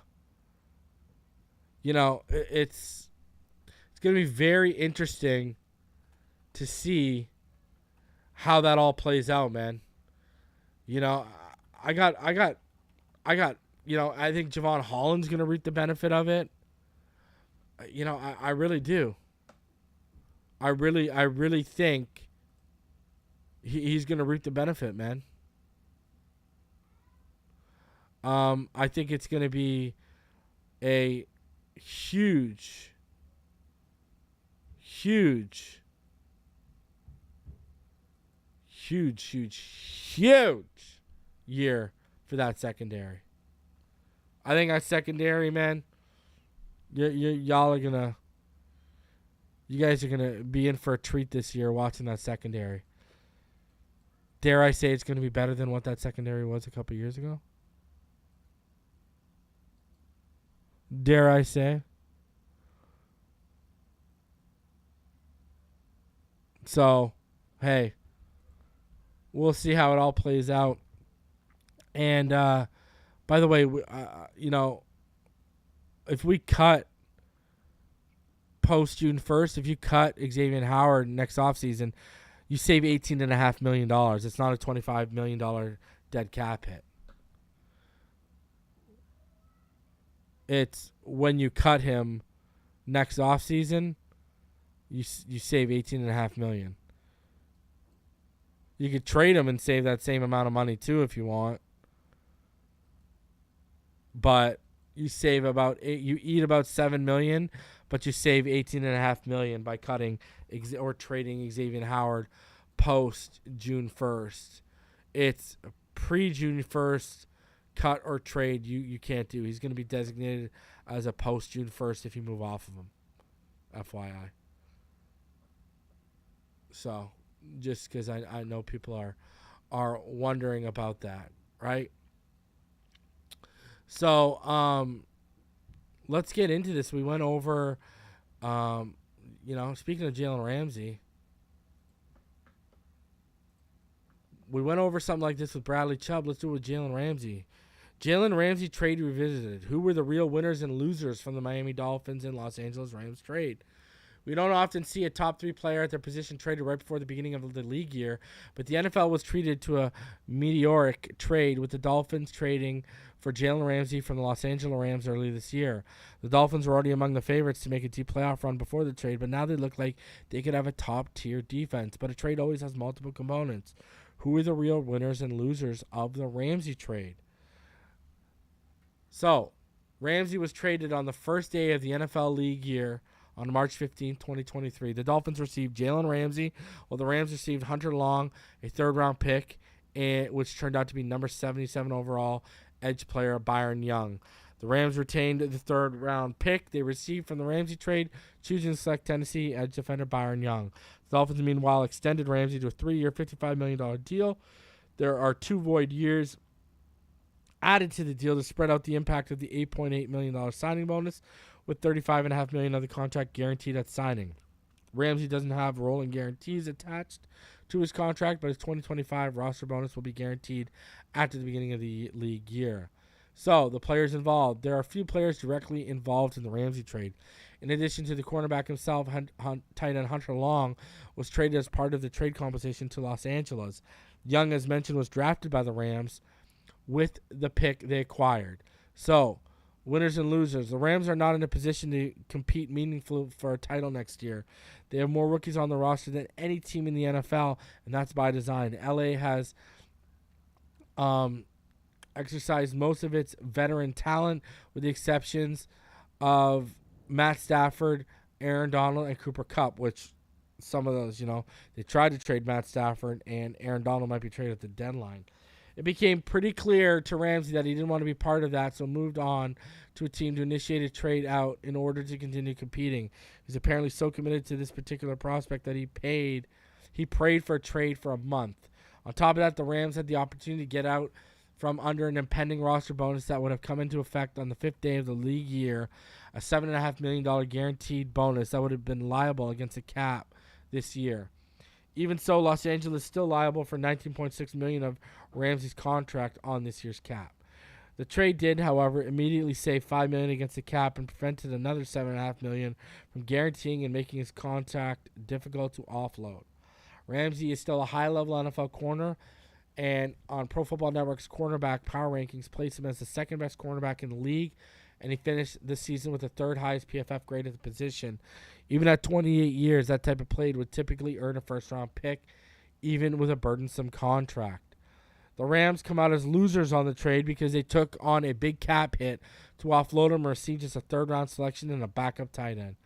Speaker 1: going to be very interesting to see how that all plays out, man. I think Javon Holland's going to reap the benefit of it. I really do. I really think he's going to reap the benefit, man. I think it's going to be a huge year for that secondary. I think that secondary, man, you guys are gonna be in for a treat this year watching that secondary. Dare I say it's gonna be better than what that secondary was a couple years ago? Dare I say? So, hey, we'll see how it all plays out. And by the way, if we cut post June 1st, if you cut Xavien Howard next offseason, you save $18.5 million. It's not a $25 million dead cap hit. It's when you cut him next offseason, you save $18.5 million. You could trade him and save that same amount of money too if you want. But you save you eat about $7 million, but you save $18.5 million by cutting or trading Xavien Howard post June 1st. It's pre-June 1st cut or trade you can't do. He's going to be designated as a post June 1st if you move off of him. FYI. So, just because I know people are wondering about that, right? So, let's get into this. We went over, speaking of Jalen Ramsey, we went over something like this with Bradley Chubb. Let's do it with Jalen Ramsey. Jalen Ramsey trade revisited. Who were the real winners and losers from the Miami Dolphins and Los Angeles Rams trade? We don't often see a top 3 player at their position traded right before the beginning of the league year, but the NFL was treated to a meteoric trade with the Dolphins trading for Jalen Ramsey from the Los Angeles Rams early this year. The Dolphins were already among the favorites to make a deep playoff run before the trade, but now they look like they could have a top-tier defense. But a trade always has multiple components. Who are the real winners and losers of the Ramsey trade? So, Ramsey was traded on the first day of the NFL league year on March 15, 2023. The Dolphins received Jalen Ramsey, while the Rams received Hunter Long, a third-round pick, which turned out to be number 77 overall edge player Byron Young. The Rams retained the third-round pick they received from the Ramsey trade, choosing to select Tennessee edge defender Byron Young. The Dolphins, meanwhile, extended Ramsey to a 3-year, $55 million deal. There are 2 void years added to the deal to spread out the impact of the $8.8 million signing bonus, with $35.5 million of the contract guaranteed at signing. Ramsey doesn't have rolling guarantees attached to his contract, but his 2025 roster bonus will be guaranteed after the beginning of the league year. So, the players involved. There are a few players directly involved in the Ramsey trade. In addition to the cornerback himself, tight end Hunter Long was traded as part of the trade compensation to Los Angeles. Young, as mentioned, was drafted by the Rams with the pick they acquired. So, winners and losers. The Rams are not in a position to compete meaningfully for a title next year. They have more rookies on the roster than any team in the NFL, and that's by design. LA has exercised most of its veteran talent, with the exceptions of Matt Stafford, Aaron Donald, and Cooper Kupp, which some of those, they tried to trade Matt Stafford, and Aaron Donald might be traded at the deadline. It became pretty clear to Ramsey that he didn't want to be part of that, so moved on to a team to initiate a trade out in order to continue competing. He's apparently so committed to this particular prospect that he prayed for a trade for a month. On top of that, the Rams had the opportunity to get out from under an impending roster bonus that would have come into effect on the 5th day of the league year, a $7.5 million guaranteed bonus that would have been liable against the cap this year. Even so, Los Angeles is still liable for $19.6 million of Ramsey's contract on this year's cap. The trade did, however, immediately save $5 million against the cap and prevented another $7.5 million from guaranteeing and making his contract difficult to offload. Ramsey is still a high-level NFL corner, and on Pro Football Network's cornerback power rankings placed him as the second-best cornerback in the league, and he finished this season with the third-highest PFF grade at the position. Even at 28 years, that type of play would typically earn a first-round pick, even with a burdensome contract. The Rams come out as losers on the trade because they took on a big cap hit to offload him or receive just a third-round selection and a backup tight end.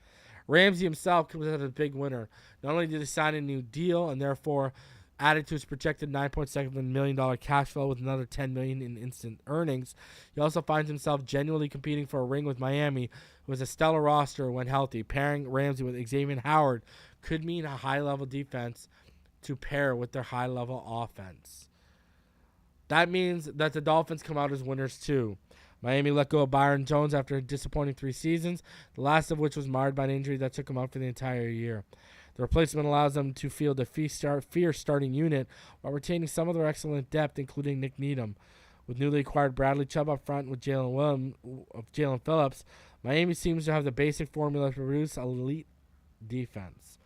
Speaker 1: Ramsey himself comes out as a big winner. Not only did he sign a new deal and therefore added to his projected $9.7 million cash flow with another $10 million in instant earnings, he also finds himself genuinely competing for a ring with Miami, who has a stellar roster when healthy. Pairing Ramsey with Xavien Howard could mean a high-level defense to pair with their high-level offense. That means that the Dolphins come out as winners too. Miami let go of Byron Jones after a disappointing 3 seasons, the last of which was marred by an injury that took him out for the entire year. The replacement allows them to field a fierce starting unit while retaining some of their excellent depth, including Nick Needham. With newly acquired Bradley Chubb up front with Jalen Phillips, Miami seems to have the basic formula to produce elite defense.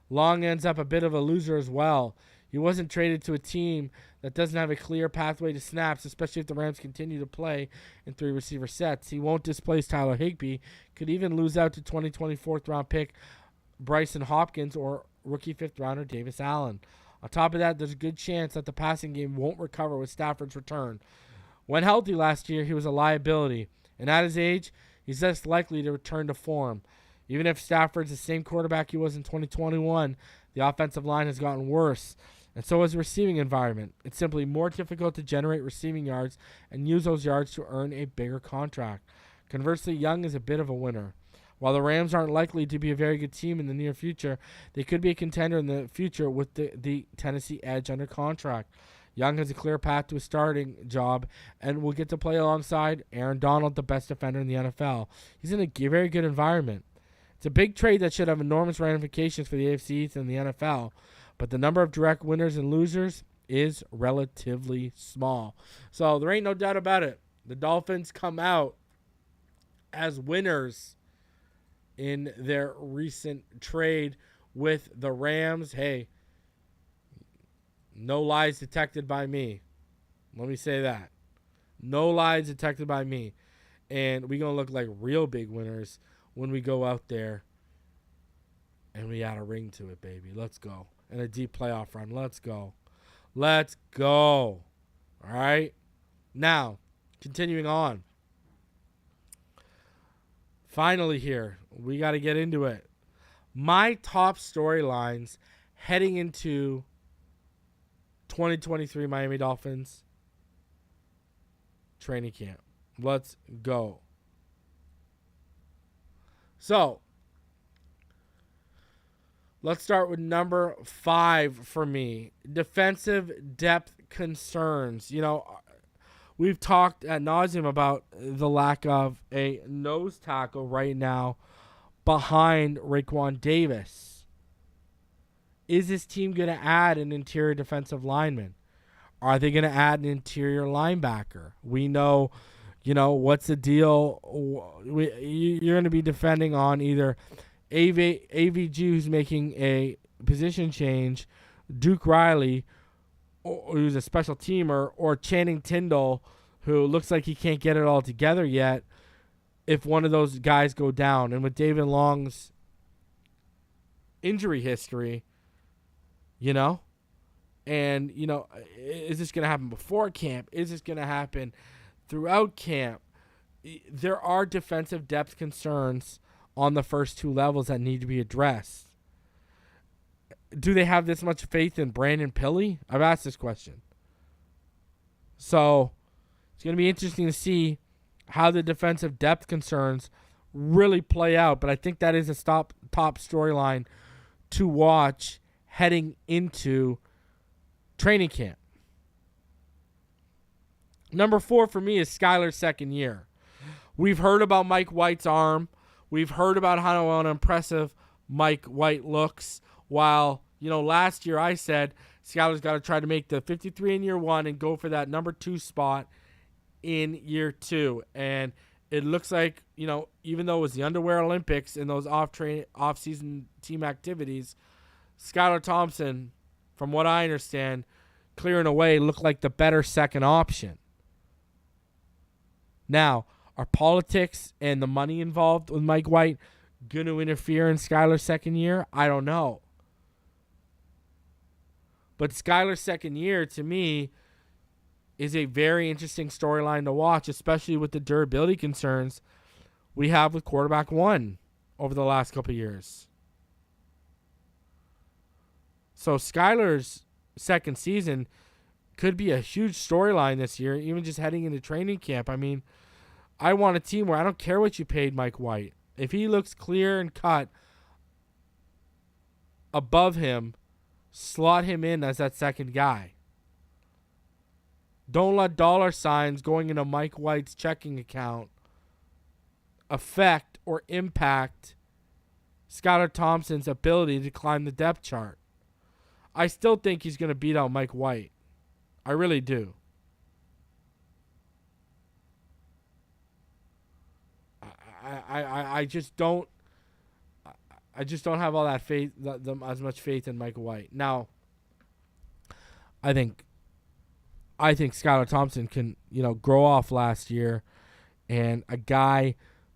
Speaker 1: Long ends up a bit of a loser as well. He wasn't traded to a team that doesn't have a clear pathway to snaps, especially if the Rams continue to play in 3 receiver sets. He won't displace Tyler Higbee, could even lose out to 2020 4th-round pick Bryson Hopkins or rookie 5th-rounder Davis Allen. On top of that, there's a good chance that the passing game won't recover with Stafford's return. When healthy last year, he was a liability, and at his age, he's less likely to return to form. Even if Stafford's the same quarterback he was in 2021, the offensive line has gotten worse, and so has the receiving environment. It's simply more difficult to generate receiving yards and use those yards to earn a bigger contract. Conversely, Young is a bit of a winner. While the Rams aren't likely to be a very good team in the near future, they could be a contender in the future with the Tennessee edge under contract. Young has a clear path to a starting job and will get to play alongside Aaron Donald, the best defender in the NFL. He's in a very good environment. It's a big trade that should have enormous ramifications for the AFC East and the NFL, but the number of direct winners and losers is relatively small. So there ain't no doubt about it. The Dolphins come out as winners in their recent trade with the Rams. Hey, no lies detected by me. Let me say that. No lies detected by me. And we're going to look like real big winners when we go out there and we add a ring to it, baby. Let's go. And a deep playoff run. Let's go. Let's go. All right? Now, continuing on. Finally here, we got to get into it. My top storylines heading into 2023 Miami Dolphins training camp. Let's go. So, let's start with number 5 for me. Defensive depth concerns. You know, we've talked ad nauseum about the lack of a nose tackle right now behind Raekwon Davis. Is this team going to add an interior defensive lineman? Are they going to add an interior linebacker? We know, what's the deal? You're going to be defending on either AVG, who's making a position change, Duke Riley, who's a special teamer, or Channing Tindall, who looks like he can't get it all together yet if one of those guys go down. And with David Long's injury history, and, is this going to happen before camp? Is this going to happen throughout camp? There are defensive depth concerns on the first 2 levels that need to be addressed. Do they have this much faith in Brandon Pilley? I've asked this question. So it's going to be interesting to see how the defensive depth concerns really play out. But I think that is a top storyline to watch heading into training camp. Number 4 for me is Skyler's second year. We've heard about Mike White's arm. We've heard about how impressive Mike White looks. While, last year I said Skyler's got to try to make the 53 in year 1 and go for that number 2 spot in year 2. And it looks like, even though it was the underwear Olympics and those off-season team activities, Skylar Thompson, from what I understand, clearing away looked like the better second option. Now, are politics and the money involved with Mike White going to interfere in Skyler's second year? I don't know. But Skyler's second year, to me, is a very interesting storyline to watch, especially with the durability concerns we have with quarterback 1 over the last couple of years. So Skyler's second season could be a huge storyline this year, even just heading into training camp. I mean, I want a team where I don't care what you paid Mike White. If he looks clear and cut above him, slot him in as that second guy. Don't let dollar signs going into Mike White's checking account affect or impact Skylar Thompson's ability to climb the depth chart. I still think he's going to beat out Mike White. I really do. I just don't have all that faith, as much faith in Mike White. Now, I think Skylar Thompson can, grow off last year, and a guy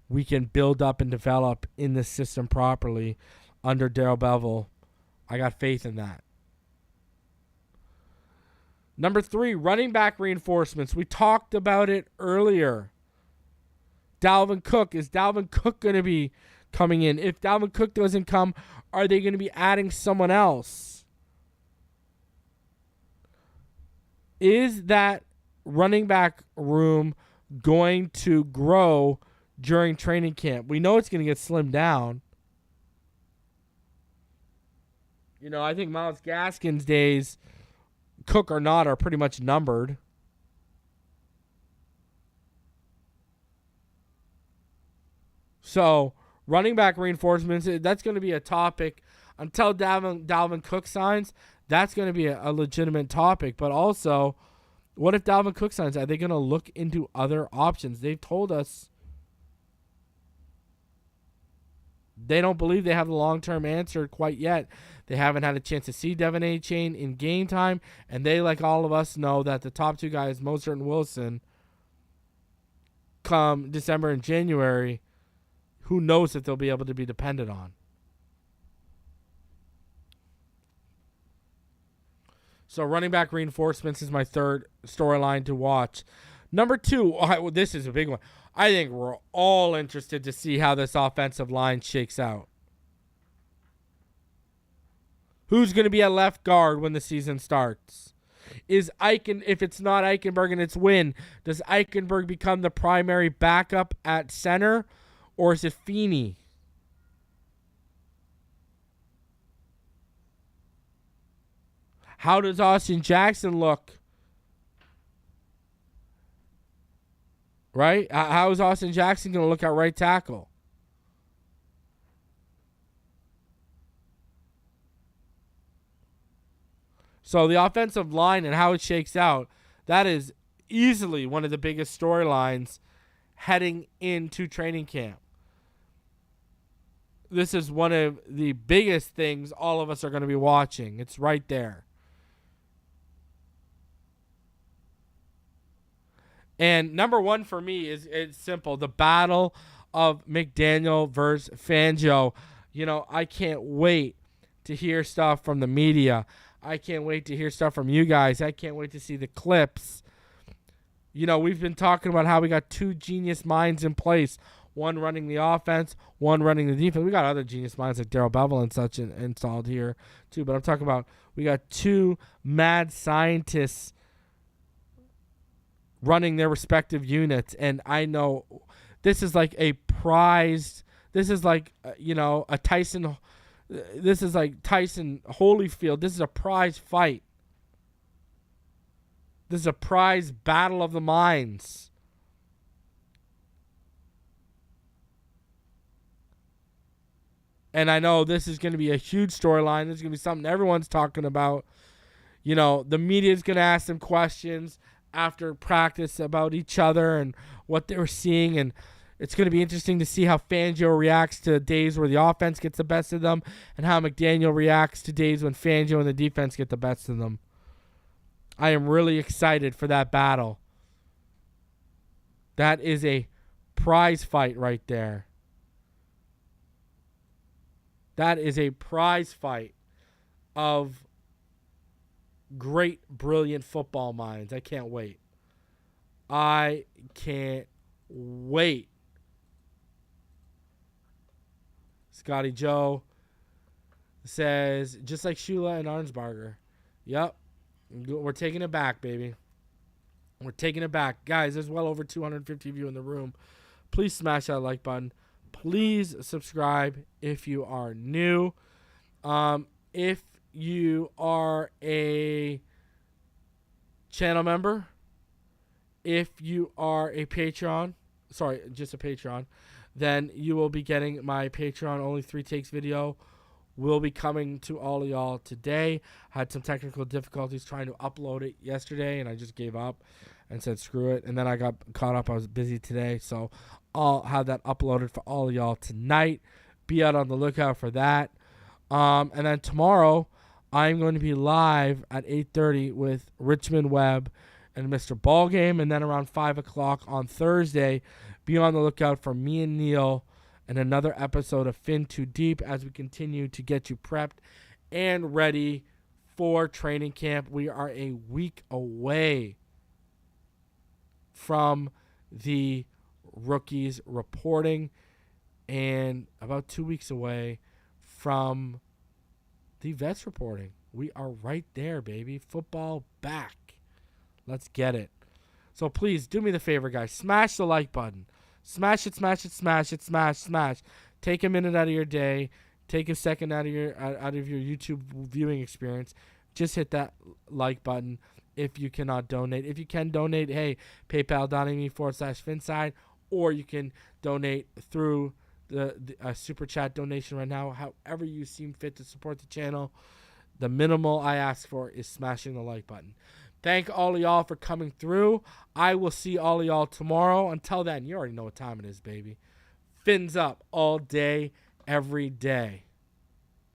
Speaker 1: we can build up and develop in this system properly under Darrell Bevell. I got faith in that. Number 3, running back reinforcements. We talked about it earlier. Dalvin Cook. Is Dalvin Cook going to be coming in? If Dalvin Cook doesn't come, are they going to be adding someone else? Is that running back room going to grow during training camp? We know it's going to get slimmed down. I think Myles Gaskin's days, Cook or not, are pretty much numbered. So, running back reinforcements, that's going to be a topic. Until Dalvin Cook signs, that's going to be a legitimate topic. But also, what if Dalvin Cook signs? Are they going to look into other options? They've told us they don't believe they have the long-term answer quite yet. They haven't had a chance to see Devin A-Chain in game time, and they, like all of us, know that the top 2 guys, Mostert and Wilson, come December and January, who knows if they'll be able to be depended on. So running back reinforcements is my third storyline to watch. Number 2, this is a big one. I think we're all interested to see how this offensive line shakes out. Who's going to be at left guard when the season starts? If it's not Eichenberg and it's Wynn, does Eichenberg become the primary backup at center, or is it Feeney? How does Austin Jackson look? Right? How is Austin Jackson going to look at right tackle? So the offensive line and how it shakes out, that is easily one of the biggest storylines heading into training camp. This is one of the biggest things all of us are going to be watching. It's right there. And number 1 for me it's simple. The battle of McDaniel versus Fangio. I can't wait to hear stuff from the media. I can't wait to hear stuff from you guys. I can't wait to see the clips. We've been talking about how we got 2 genius minds in place. One running the offense, one running the defense. We got other genius minds like Darrell Bevell and such installed here too. But I'm talking about we got 2 mad scientists running their respective units. And I know this is like a prized, this is like, a Tyson, this is like Tyson Holyfield. This is a prize fight. This is a prize battle of the minds. And I know this is going to be a huge storyline. This is going to be something everyone's talking about. The media is going to ask them questions after practice about each other and what they were seeing. And it's going to be interesting to see how Fangio reacts to days where the offense gets the best of them and how McDaniel reacts to days when Fangio and the defense get the best of them. I am really excited for that battle. That is a prize fight right there. That is a prize fight of great, brilliant football minds. I can't wait. I can't wait. Scotty Joe says, just like Shula and Arnsbarger. Yep. We're taking it back, baby. We're taking it back. Guys, there's well over 250 of you in the room. Please smash that like button. Please subscribe if you are new. If you are a channel member, if you are a Patreon, just a Patreon, then you will be getting my Patreon only 3 takes video. Will be coming to all of y'all today. Had some technical difficulties trying to upload it yesterday, and I just gave up and said screw it. And then I got caught up. I was busy today, so I'll have that uploaded for all of y'all tonight. Be out on the lookout for that. And then tomorrow, I'm going to be live at 8:30 with Richmond Webb and Mr. Ballgame. And then around 5 o'clock on Thursday, be on the lookout for me and Neil and another episode of Fin Too Deep as we continue to get you prepped and ready for training camp. We are a week away from the rookies reporting and about 2 weeks away from the vets reporting. We are right there, baby. Football back. Let's get it. So please do me the favor, guys. Smash the like button. Smash it, smash it, smash it, smash, smash. Take a minute out of your day. Take a second out of your YouTube viewing experience. Just hit that like button if you cannot donate. If you can donate, hey, paypal.me/Phinside, or you can donate through the super chat donation right now. However you seem fit to support the channel. The minimal I ask for is smashing the like button. Thank all of y'all for coming through. I will see all of y'all tomorrow. Until then, you already know what time it is, baby. Fins up all day, every day.